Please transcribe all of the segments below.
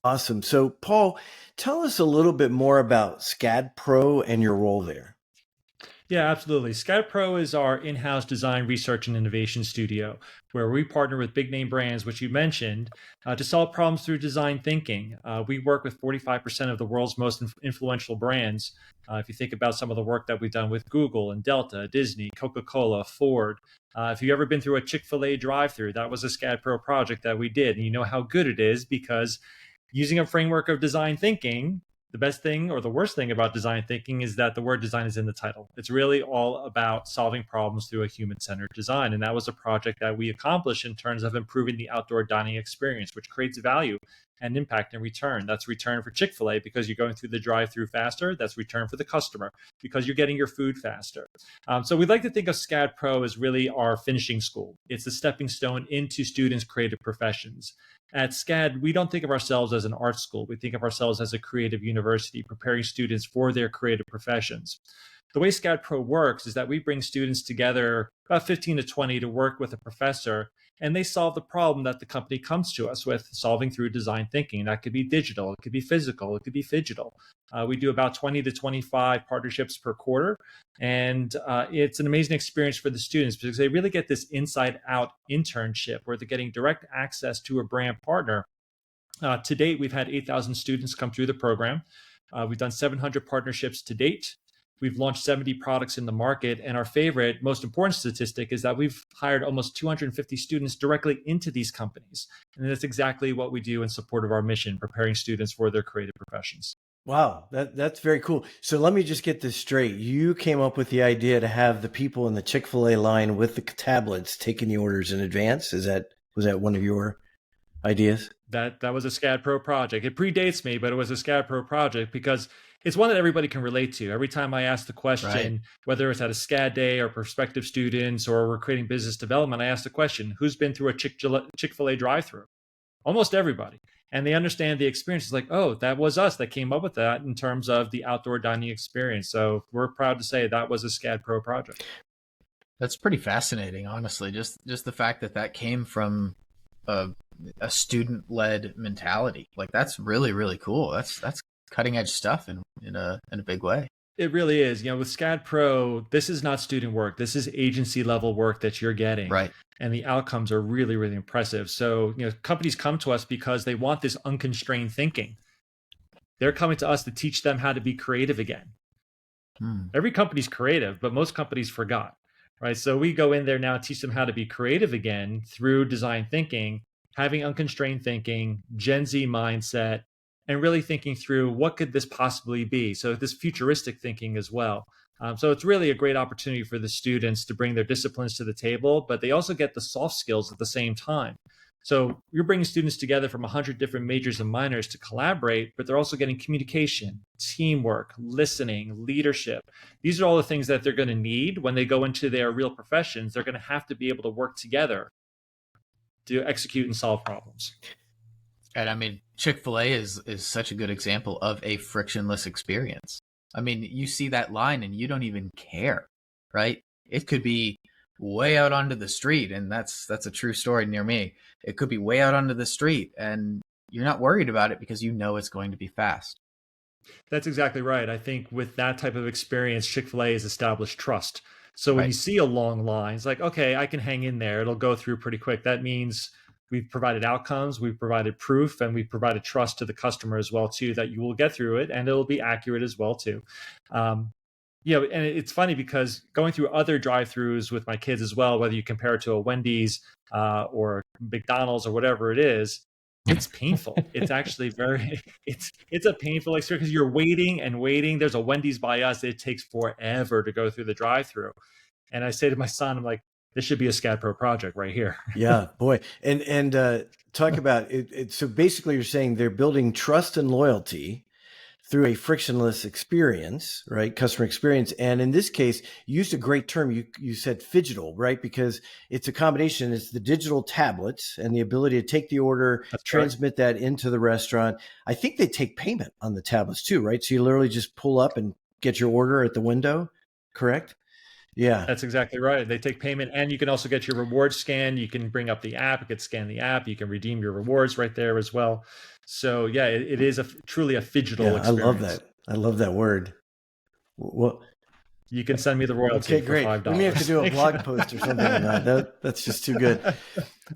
Awesome. So, Paul, tell us a little bit more about SCADpro and your role there. Yeah, absolutely. SCADpro is our in-house design, research, and innovation studio, where we partner with big name brands, which you mentioned, to solve problems through design thinking. We work with 45% of the world's most influential brands. If you think about some of the work that we've done with Google and Delta, Disney, Coca-Cola, Ford. If you've ever been through a Chick-fil-A drive-thru, that was a SCADpro project that we did. And you know how good it is because using a framework of design thinking, the best thing or the worst thing about design thinking is that the word design is in the title. It's really all about solving problems through a human-centered design. And that was a project that we accomplished in terms of improving the outdoor dining experience, which creates value and impact in return. That's return for Chick-fil-A because you're going through the drive-through faster. That's return for the customer because you're getting your food faster. So we'd like to think of SCADpro as really our finishing school. It's a stepping stone into students' creative professions. At SCAD, we don't think of ourselves as an art school. We think of ourselves as a creative university, preparing students for their creative professions. The way SCADpro works is that we bring students together, about 15 to 20, to work with a professor, and they solve the problem that the company comes to us with, solving through design thinking. That could be digital, it could be physical, it could be Phygital. We do about 20 to 25 partnerships per quarter, and it's an amazing experience for the students because they really get this inside out internship where they're getting direct access to a brand partner. To date, we've had 8,000 students come through the program. We've done 700 partnerships to date. We've launched 70 products in the market. And our favorite, most important statistic is that we've hired almost 250 students directly into these companies. And that's exactly what we do in support of our mission, preparing students for their creative professions. Wow, that's very cool. So let me just get this straight. You came up with the idea to have the people in the Chick-fil-A line with the tablets taking the orders in advance. Was that one of your ideas? That was a SCADpro project. It predates me, but it was a SCADpro project because it's one that everybody can relate to. Every time I ask the question, Right. whether it's at a SCAD day or prospective students or we're creating business development, I ask the question, who's been through a Chick-fil-A drive-through? Almost everybody. And they understand the experience. It's like, oh, that was us that came up with that in terms of the outdoor dining experience. So we're proud to say that was a SCADpro project. That's pretty fascinating, honestly. Just the fact that that came from a, a student-led mentality. Like that's really, really cool. That's cutting edge stuff in a big way. It really is. With SCADpro, this is not student work. This is agency level work that you're getting. Right. And the outcomes are really, really impressive. So, companies come to us because they want this unconstrained thinking. They're coming to us to teach them how to be creative again. Every company's creative, but most companies forgot, right? So we go in there now and teach them how to be creative again through design thinking, having unconstrained thinking, Gen Z mindset, and really thinking through what could this possibly be. So this futuristic thinking as well. So it's really a great opportunity for the students to bring their disciplines to the table, but they also get the soft skills at the same time. So you're bringing students together from 100 different majors and minors to collaborate, but they're also getting communication, teamwork, listening, leadership. These are all the things that they're going to need when they go into their real professions. They're going to have to be able to work together to execute and solve problems. And I mean, Chick-fil-A is such a good example of a frictionless experience. I mean, you see that line and you don't even care, right? It could be way out onto the street, and that's a true story near me. It could be way out onto the street, and you're not worried about it because you know it's going to be fast. That's exactly right. I think with that type of experience, Chick-fil-A has established trust. So when Right. you see a long line, it's like, okay, I can hang in there. It'll go through pretty quick. That means we've provided outcomes, we've provided proof, and we've provided trust to the customer as well, too, that you will get through it and it'll be accurate as well, too. And it's funny because going through other drive-throughs with my kids as well, whether you compare it to a Wendy's or McDonald's or whatever it is, it's painful. It's actually it's a painful experience because you're waiting and waiting. There's a Wendy's by us. It takes forever to go through the drive-through. And I say to my son, I'm like, this should be a SCADpro project right here. Yeah, boy. And talk about it. So basically you're saying they're building trust and loyalty through a frictionless experience, right? Customer experience. And in this case, you used a great term. You said Phygital, right? Because it's a combination. It's the digital tablets and the ability to take the order, That's transmit that into the restaurant. I think they take payment on the tablets too, right? So you literally just pull up and get your order at the window, correct? Yeah. That's exactly right. They take payment, and you can also get your rewards scanned. You can bring up the app, you can scan the app, you can redeem your rewards right there as well. So yeah, it is truly a Phygital Yeah. I love experience. that. I love that word. Well, You can send me the royalty okay, for great. $5. We may have to do a blog post or something on that. That's just too good.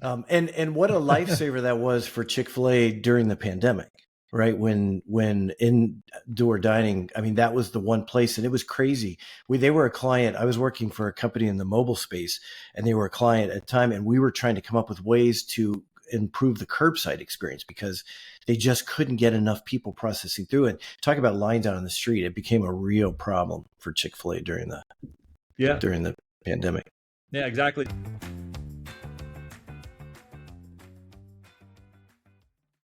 And what a lifesaver that was for Chick-fil-A during the pandemic, right? When indoor dining, I mean, that was the one place, and it was crazy. They were a client. I was working for a company in the mobile space, and they were a client at the time, and we were trying to come up with ways to improve the curbside experience because they just couldn't get enough people processing through it. Talk about lines out on the street. It became a real problem for Chick-fil-A during the Yeah. pandemic. Yeah, exactly.